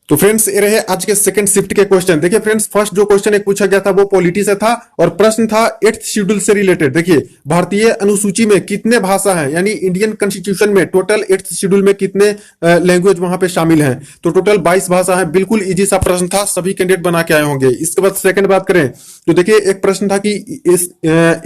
तो फ्रेंड्स ये रहे आज के सेकंड शिफ्ट के क्वेश्चन। देखिए फ्रेंड्स, फर्स्ट जो क्वेश्चन एक पूछा गया था वो पॉलिटी से था और प्रश्न था 8th शेड्यूल से रिलेटेड। देखिए, भारतीय अनुसूची में कितने भाषा हैं, यानी इंडियन कॉन्स्टिट्यूशन में टोटल 8th शेड्यूल में कितने लैंग्वेज वहां पे शामिल हैं। तो टोटल 22 भाषा है। बिल्कुल इजी सा प्रश्न था, सभी कैंडिडेट बना के आए होंगे। इसके बाद सेकंड बात करें तो देखिए एक प्रश्न था कि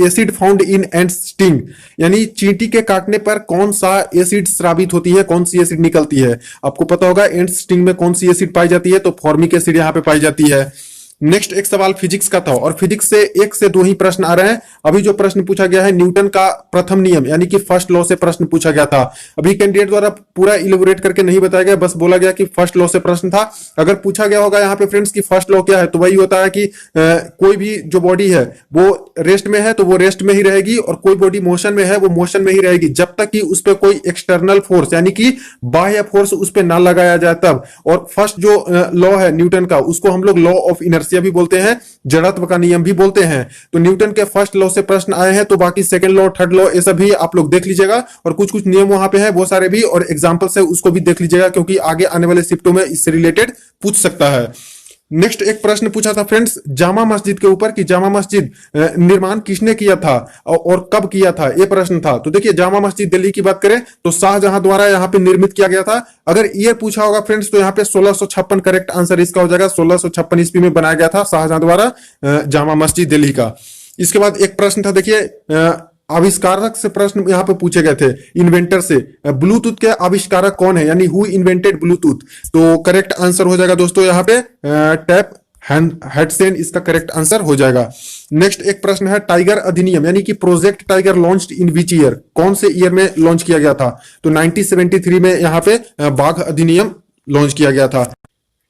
acid found in and sting, यानी चींटी के काटने पर कौन सा एसिड स्रावित होती है, कौन सी एसिड निकलती है। आपको पता होगा एंड स्टिंग में कौन सी एसिड पाई जाती है, तो फॉर्मिक एसिड यहां पे पाई जाती है। नेक्स्ट एक सवाल फिजिक्स का था और फिजिक्स से एक से दो ही प्रश्न आ रहे हैं। अभी जो प्रश्न पूछा गया है न्यूटन का प्रथम नियम यानी कि फर्स्ट लॉ से प्रश्न पूछा गया था। अभी कैंडिडेट द्वारा पूरा इलेबोरेट करके नहीं बताया गया, बस बोला गया कि फर्स्ट लॉ से प्रश्न था। अगर पूछा गया होगा यहाँ पे फ्रेंड्स की फर्स्ट लॉ क्या है, तो वही होता है कि कोई भी जो बॉडी है वो रेस्ट में है तो वो रेस्ट में ही रहेगी, और कोई बॉडी मोशन में है वो मोशन में ही रहेगी जब तक कि उस पर कोई एक्सटर्नल फोर्स यानी कि बाह्य फोर्स उस पर ना लगाया जाए तब। और फर्स्ट जो लॉ है न्यूटन का, उसको हम लोग लॉ ऑफ इनर्शिया भी बोलते हैं, जड़त्व का नियम भी बोलते हैं। तो न्यूटन के फर्स्ट लॉ से प्रश्न आए हैं, तो बाकी सेकंड लॉ, थर्ड लॉ ये सब भी आप लोग देख लीजिएगा, और कुछ कुछ नियम वहां पे है वो सारे भी, और एग्जांपल्स है उसको भी देख लीजिएगा, क्योंकि आगे आने वाले शिफ्टों में इससे रिलेटेड पूछ सकता है। नेक्स्ट एक प्रश्न पूछा था फ्रेंड्स जामा मस्जिद के ऊपर कि जामा मस्जिद निर्माण किसने किया था और कब किया था, ये प्रश्न था। तो देखिए जामा मस्जिद दिल्ली की बात करें तो शाहजहां द्वारा यहाँ पे निर्मित किया गया था। अगर ये पूछा होगा फ्रेंड्स तो यहाँ पे 1656 करेक्ट आंसर इसका हो जाएगा। 1656 ईस्वी में बनाया गया था शाहजहां द्वारा जामा मस्जिद दिल्ली का। इसके बाद एक प्रश्न था, देखिए आविष्कारक से प्रश्न यहाँ पे पूछे गए थे, इन्वेंटर से। ब्लूटूथ के आविष्कारक कौन है, यानी हु इन्वेंटेड ब्लूटूथ। तो करेक्ट आंसर हो जाएगा दोस्तों यहाँ पे टैप हैडसेन इसका करेक्ट आंसर हो जाएगा। नेक्स्ट एक प्रश्न है टाइगर अधिनियम यानी कि project tiger launched in which year, कौन से ईयर में लॉन्च किया गया था। तो 1973 में यहाँ पे बाघ अधिनियम लॉन्च किया गया था।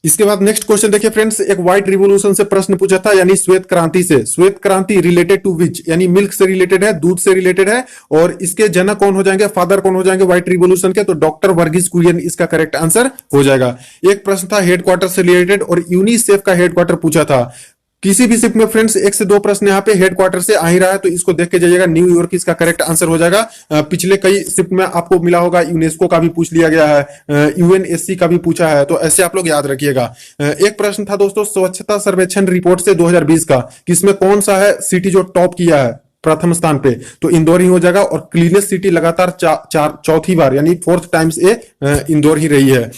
इसके बाद नेक्स्ट क्वेश्चन देखिए फ्रेंड्स, एक व्हाइट रिवोल्यूशन से प्रश्न पूछा था, यानी श्वेत क्रांति से। श्वेत क्रांति रिलेटेड टू विच, यानी मिल्क से रिलेटेड है, दूध से रिलेटेड है, और इसके जनक कौन हो जाएंगे, फादर कौन हो जाएंगे व्हाइट रिवोल्यूशन के, तो डॉक्टर वर्गीस कुरियन इसका करेक्ट आंसर हो जाएगा। एक प्रश्न था हेडक्वार्टर से रिलेटेड और यूनिसेफ का हेडक्वार्टर पूछा था। किसी भी शिफ्ट में फ्रेंड्स एक से दो प्रश्न यहाँ पे हेडक्वार्टर से आ ही रहा है, तो इसको देख के जाइएगा। न्यूयॉर्क इसका करेक्ट आंसर हो जाएगा। पिछले कई शिफ्ट में आपको मिला होगा यूनेस्को का भी पूछ लिया गया है, यूएनएससी का भी पूछा है, तो ऐसे आप लोग याद रखिएगा। एक प्रश्न था दोस्तों स्वच्छता सर्वेक्षण रिपोर्ट से 2020 का, किसमें कौन सा है सिटी जो टॉप किया है प्रथम स्थान पे, तो इंदौर ही हो जाएगा। और क्लीनेस्ट सिटी लगातार चौथी बार यानी फोर्थ टाइम्स ये इंदौर ही रही है।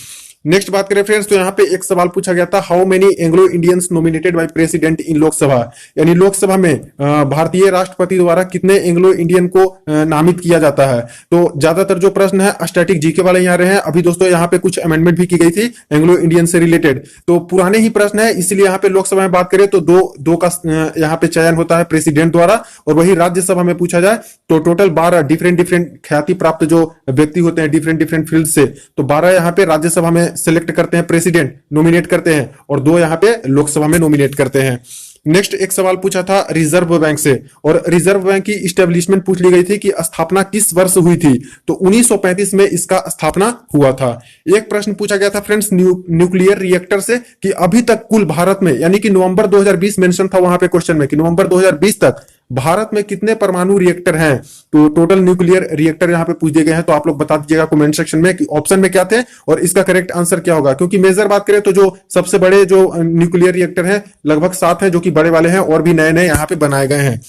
नेक्स्ट बात करें फ्रेंड्स तो यहाँ पे एक सवाल पूछा गया था, how many Anglo Indians nominated by president in Lok Sabha, यानी लोकसभा में भारतीय राष्ट्रपति द्वारा कितने एंग्लो इंडियन को नामित किया जाता है। तो ज्यादातर जो प्रश्न है स्टैटिक जीके वाले यहाँ रहे हैं। अभी दोस्तों यहाँ पे कुछ अमेंडमेंट भी की गई थी एंग्लो इंडियन से रिलेटेड, तो पुराने ही प्रश्न है, इसलिए यहाँ पे लोकसभा में बात करें तो दो का यहाँ पे चयन होता है प्रेसिडेंट द्वारा, और वही राज्यसभा में पूछा जाए तो टोटल 12 डिफरेंट ख्याति प्राप्त जो व्यक्ति होते हैं डिफरेंट फील्ड से, तो 12 यहाँ पे राज्यसभा में सिलेक्ट करते हैं, प्रेसिडेंट नॉमिनेट करते हैं, और 2 यहाँ पे लोकसभा में नॉमिनेट करते हैं। नेक्स्ट एक सवाल पूछा था रिजर्व बैंक से, और रिजर्व बैंक की इस्टेब्लिशमेंट पूछ ली गई थी कि स्थापना किस वर्ष हुई थी, तो 1935 में इसका स्थापना हुआ था। एक प्रश्न पूछा गया था फ्रेंड्स न्यूक्लियर रिएक्टर से कि अभी तक कुल भारत में, यानी कि नवंबर 2020 मेंशन था वहां पे क्वेश्चन में कि नवंबर 2020 तक भारत में कितने परमाणु रिएक्टर हैं, तो टोटल न्यूक्लियर रिएक्टर यहाँ पे पूछ दिए गए हैं। तो आप लोग बता दीजिएगा कमेंट सेक्शन में कि ऑप्शन में क्या थे और इसका करेक्ट आंसर क्या होगा, क्योंकि मेजर बात करें तो जो सबसे बड़े जो न्यूक्लियर रिएक्टर हैं लगभग 7 हैं जो कि बड़े वाले हैं, और भी नए नए यहाँ पे बनाए गए हैं।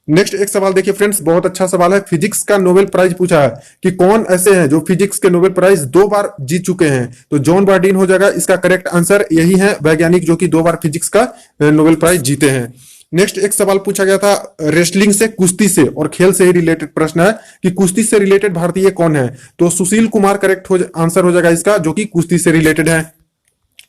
नेक्स्ट एक सवाल देखिए फ्रेंड्स, बहुत अच्छा सवाल है, फिजिक्स का नोबेल प्राइज पूछा है कि कौन ऐसे हैं जो फिजिक्स के नोबेल प्राइज 2 बार जीत चुके हैं, तो जॉन बार्डीन हो जाएगा इसका करेक्ट आंसर। यही है वैज्ञानिक जो कि 2 बार फिजिक्स का नोबेल प्राइज जीते हैं। नेक्स्ट एक सवाल पूछा गया था रेसलिंग से, कुश्ती से और खेल से ही रिलेटेड प्रश्न है कि कुश्ती से रिलेटेड भारतीय कौन है, तो सुशील कुमार करेक्ट आंसर हो जाएगा इसका, जो कि कुश्ती से रिलेटेड है।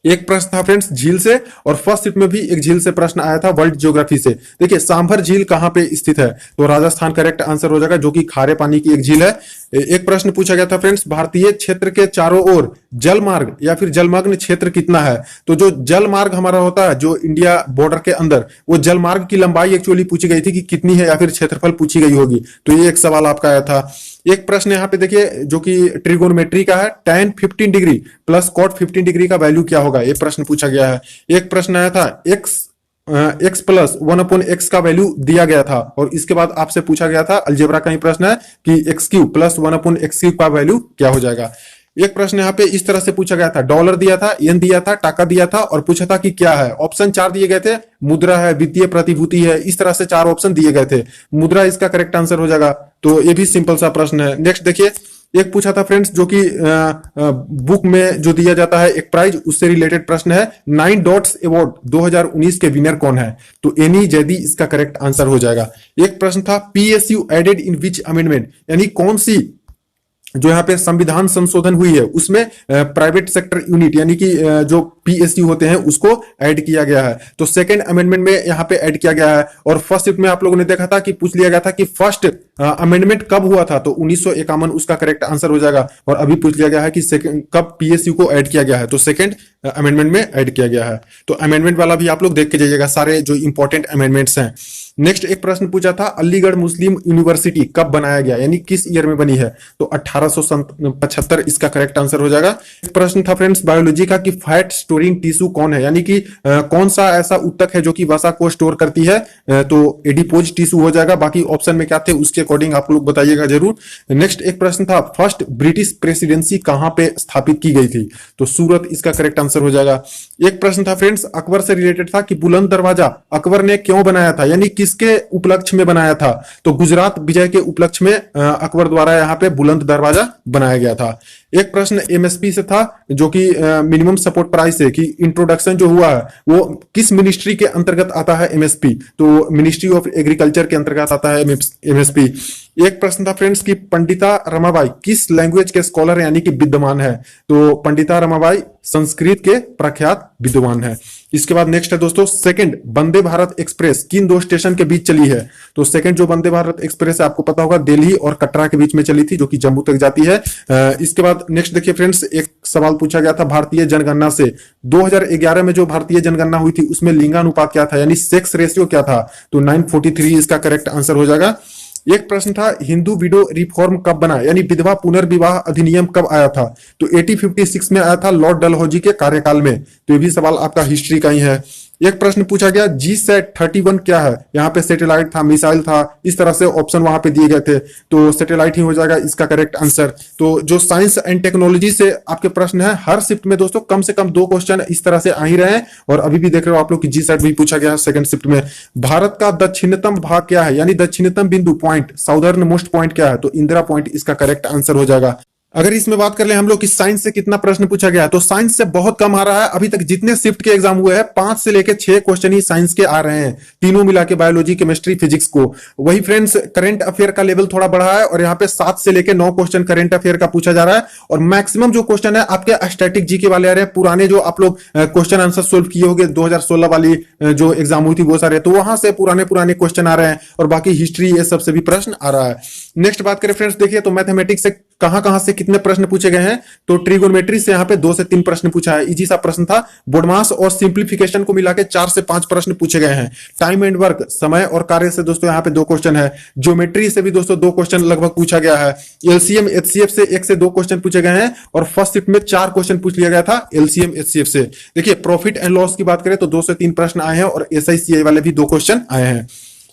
एक प्रश्न था फ्रेंड्स झील से, और फर्स्ट शिफ्ट में भी एक झील से प्रश्न आया था वर्ल्ड ज्योग्राफी से। देखिए सांभर झील कहां पे स्थित है, तो राजस्थान करेक्ट आंसर हो जाएगा, जो कि खारे पानी की एक झील है। एक प्रश्न पूछा गया था फ्रेंड्स भारतीय क्षेत्र के चारों ओर जल मार्ग या फिर जलमग्न क्षेत्र कितना है, तो जो जल मार्ग हमारा होता है जो इंडिया बॉर्डर के अंदर, वो जल मार्ग की लंबाई एक्चुअली पूछी गई थी कि कितनी है, या फिर क्षेत्रफल पूछी गई होगी, तो ये एक सवाल आपका आया था। एक प्रश्न यहाँ पे देखिए जो कि ट्रिगोनोमेट्री का है, tan 15 degree plus cot 15 degree का वैल्यू क्या होगा, ये प्रश्न पूछा गया है। एक प्रश्न आया था x प्लस 1/x का वैल्यू दिया गया था, और इसके बाद आपसे पूछा गया था अलजेब्रा का ही प्रश्न है कि x³ प्लस 1/x³ का वैल्यू क्या हो जाएगा। एक प्रश्न यहाँ पे इस तरह से पूछा गया था, डॉलर दिया था, येन दिया था, टाका दिया था और पूछा था कि क्या है। ऑप्शन 4 दिए गए थे, मुद्रा है, वित्तीय प्रतिभूति है, इस तरह से 4 ऑप्शन दिए गए थे। मुद्रा इसका करेक्ट आंसर हो जाएगा। तो ये भी सिंपल सा प्रश्न है। नेक्स्ट देखिए, एक पूछा था फ्रेंड्स जो कि बुक में जो दिया जाता है एक प्राइज, उससे रिलेटेड प्रश्न है, 9 डॉट्स अवार्ड 2019 के विनर कौन है? तो एनी जैदी इसका करेक्ट आंसर हो जाएगा। एक प्रश्न था, PSU added in which amendment, यानी कौन सी जो यहाँ पे संविधान संशोधन हुई है उसमें प्राइवेट सेक्टर यूनिट यानी कि जो पीएसयू होते हैं उसको ऐड किया गया है। तो सेकंड अमेंडमेंट में यहाँ पे ऐड किया गया है। और फर्स्ट शिफ्ट में आप लोगों ने देखा था कि पूछ लिया गया था कि फर्स्ट अमेंडमेंट कब हुआ था, तो 1951 उसका करेक्ट आंसर हो जाएगा। और अभी पूछ लिया गया है कि कब पीएसयू को ऐड किया गया है, तो सेकंड अमेंडमेंट में ऐड किया गया है। तो अमेंडमेंट वाला भी आप लोग देख के जाइएगा, सारे जो इंपॉर्टेंट अमेंडमेंट्स हैं। नेक्स्ट एक प्रश्न पूछा था, अलीगढ़ मुस्लिम यूनिवर्सिटी कब बनाया गया, यानी किस ईयर में बनी है? तो 1875 इसका करेक्ट आंसर हो जाएगा। एक प्रश्न था फ्रेंड्स बायोलॉजी का कि फैट स्टोरिंग टिश्यू कौन है, यानी कि कौन सा ऐसा उत्तक है जो कि वसा को स्टोर करती है? तो एडिपोज टिश्यू हो जाएगा। बाकी ऑप्शन में क्या थे उसके अकॉर्डिंग आप लोग बताइएगा जरूर। नेक्स्ट एक प्रश्न था, फर्स्ट ब्रिटिश प्रेसिडेंसी कहां पे स्थापित की गई थी? तो सूरत इसका करेक्ट आंसर हो जाएगा। एक प्रश्न था फ्रेंड्स अकबर से रिलेटेड था कि बुलंद दरवाजा अकबर ने क्यों बनाया था, यानी किसके उपलक्ष्य में बनाया था? तो गुजरात विजय के उपलक्ष्य में अकबर द्वारा यहाँ पे बुलंद दरवाजा बनाया गया था। एक प्रश्न एमएसपी से था जो कि मिनिमम सपोर्ट प्राइस है, कि इंट्रोडक्शन जो हुआ है वो किस मिनिस्ट्री के अंतर्गत आता है एमएसपी? तो मिनिस्ट्री ऑफ एग्रीकल्चर के अंतर्गत आता है एमएसपी। एक प्रश्न था फ्रेंड्स कि पंडिता रमाबाई किस लैंग्वेज के स्कॉलर यानी कि विद्वान है? तो पंडिता रमाबाई संस्कृत के प्रख्यात विद्वान है। इसके बाद नेक्स्ट है दोस्तों, सेकंड वंदे भारत एक्सप्रेस किन 2 स्टेशन के बीच चली है? तो सेकंड जो वंदे भारत एक्सप्रेस है आपको पता होगा दिल्ली और कटरा के बीच में चली थी, जो कि जम्मू तक जाती है। इसके बाद नेक्स्ट देखिए फ्रेंड्स, एक सवाल पूछा गया था भारतीय जनगणना से, 2011 में जो भारतीय जनगणना हुई थी उसमें लिंगानुपात क्या था, यानी सेक्स रेशियो क्या था? तो 9:43 इसका करेक्ट आंसर हो जाएगा। एक प्रश्न था, हिंदू विडो रिफॉर्म कब बना, यानी विधवा पुनर्विवाह अधिनियम कब आया था? तो 1856 में आया था लॉर्ड डलहौजी के कार्यकाल में। तो ये भी सवाल आपका हिस्ट्री का ही है। एक प्रश्न पूछा गया, GSAT-31 क्या है? यहाँ पे सैटेलाइट था, मिसाइल था, इस तरह से ऑप्शन वहां पे दिए गए थे, तो सैटेलाइट ही हो जाएगा इसका करेक्ट आंसर। तो जो साइंस एंड टेक्नोलॉजी से आपके प्रश्न है, हर शिफ्ट में दोस्तों कम से कम 2 क्वेश्चन इस तरह से आ ही रहे हैं। और अभी भी देख रहे हो आप लोग कि GSAT भी पूछा गया है सेकंड शिफ्ट में। भारत का दक्षिणतम भाग क्या है, यानी दक्षिणतम बिंदु पॉइंट, साउदर्न मोस्ट पॉइंट क्या है? तो इंदिरा पॉइंट इसका करेक्ट आंसर हो जाएगा। अगर इसमें बात कर ले हम लोग कि साइंस से कितना प्रश्न पूछा गया है, तो साइंस से बहुत कम आ रहा है। अभी तक जितने शिफ्ट के एग्जाम हुए हैं 5 से लेकर 6 क्वेश्चन ही साइंस के आ रहे हैं, तीनों मिला के, बायोलॉजी, केमिस्ट्री, फिजिक्स को। वही फ्रेंड्स करंट अफेयर का लेवल थोड़ा बढ़ा है और यहाँ पे 7 से लेकर 9 क्वेश्चन करंट अफेयर का पूछा जा रहा है। और मैक्सिमम जो क्वेश्चन है आपके स्टैटिक जीके वाले आ रहे हैं, पुराने जो आप लोग क्वेश्चन आंसर सोल्व किए होंगे 2016 वाली जो एग्जाम हुई थी वो सारे, तो वहां से पुराने क्वेश्चन आ रहे हैं। और बाकी हिस्ट्री ये सबसे भी प्रश्न आ रहा है। नेक्स्ट बात करें फ्रेंड्स, देखिए तो मैथमेटिक्स से कहां से कितने प्रश्न पूछे गए हैं? तो ट्रिगोनोमेट्री से यहाँ पे 2 से 3 प्रश्न पूछा है, इजी सा प्रश्न था। बोडमास और सिंप्लीफिकेशन को मिला के 4 से 5 प्रश्न पूछे गए हैं। टाइम एंड वर्क, समय और कार्य से दोस्तों यहाँ पे 2 क्वेश्चन है। ज्योमेट्री से भी दोस्तों 2 क्वेश्चन लगभग पूछा गया है। एलसीएम एचसीएफ से 1 से 2 क्वेश्चन पूछे गए हैं। और फर्स्ट शिफ्ट में 4 क्वेश्चन पूछ लिया गया था एलसीएम एचसीएफ से। देखिए प्रॉफिट एंड लॉस की बात करें तो 2 से 3 प्रश्न आए हैं और एसआईसीआई वाले भी 2 क्वेश्चन आए हैं।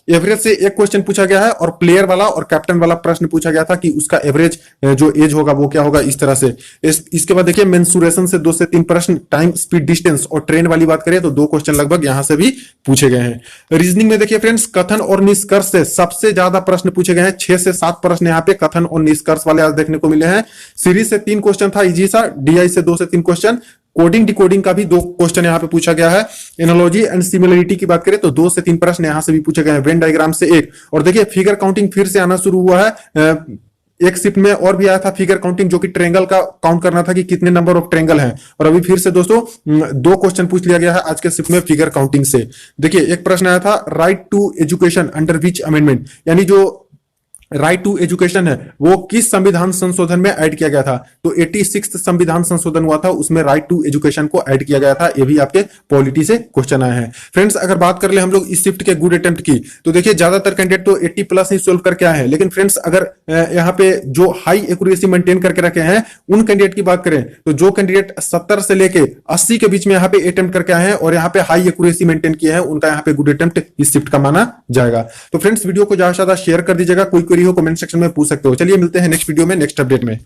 एवरेज से 1 क्वेश्चन पूछा गया है और प्लेयर वाला और कैप्टन वाला प्रश्न पूछा गया था कि उसका एवरेज जो एज होगा वो क्या होगा, इस तरह से। इसके बाद देखिए मेंसुरेशन से 2 से 3 प्रश्न, टाइम, स्पीड, डिस्टेंस और ट्रेन वाली बात करें तो 2 क्वेश्चन लगभग यहां से भी पूछे गए हैं। रीजनिंग में देखिए फ्रेंड्स, कथन और निष्कर्ष से सबसे ज्यादा प्रश्न पूछे गए हैं, 6 से 7 प्रश्न यहाँ पे कथन और निष्कर्ष वाले आज देखने को मिले हैं। सीरीज से 3 क्वेश्चन था इजी सा, डीआई से 2 से 3 क्वेश्चन, कोडिंग डिकोडिंग का भी 2 क्वेश्चन यहाँ पे पूछा गया है। एनालॉजी एंड सिमिलरिटी की बात करें तो 2 से 3 प्रश्न यहां से भी पूछे गए हैं। वेन डायग्राम से 1। और देखिए फिगर काउंटिंग फिर से आना शुरू हुआ है। एक शिफ्ट में और भी आया था फिगर काउंटिंग, जो कि ट्रेंगल का काउंट करना था कि कितने नंबर ऑफ ट्रेंगल हैं। और अभी फिर से दोस्तों 2 क्वेश्चन पूछ लिया गया है आज के शिफ्ट में फिगर काउंटिंग से। देखिए एक प्रश्न आया था, right to education under which amendment, यानी जो राइट टू एजुकेशन है वो किस संविधान संशोधन में ऐड किया गया था? तो 86 संविधान संशोधन हुआ था, उसमें राइट टू एजुकेशन को ऐड किया गया था। ये भी आपके पॉलिटी से क्वेश्चन आए हैं। फ्रेंड्स अगर बात कर ले हम लोग इस शिफ्ट के गुड अटेम्प्ट की, तो देखिए ज्यादातर कैंडिडेट तो 80 प्लस ही सोल्व करके आए हैं। लेकिन फ्रेंड्स अगर यहाँ पे जो हाई एक्यूरेसी मेंटेन करके रखे हैं उन कैंडिडेट की बात करें तो जो कैंडिडेट 70 से लेके 80 के बीच में यहाँ पे अटेम्प्ट करके आए हैं और यहाँ पे हाई एक्यूरेसी मेंटेन किए हैं, उनका यहाँ पे गुड अटेम्प्ट इस शिफ्ट का माना जाएगा। तो फ्रेंड्स वीडियो को ज्यादा से ज्यादा शेयर कर दीजिएगा, कोई क्वेरी हो कमेंट सेक्शन में पूछ सकते हो। चलिए मिलते हैं नेक्स्ट वीडियो में नेक्स्ट अपडेट में।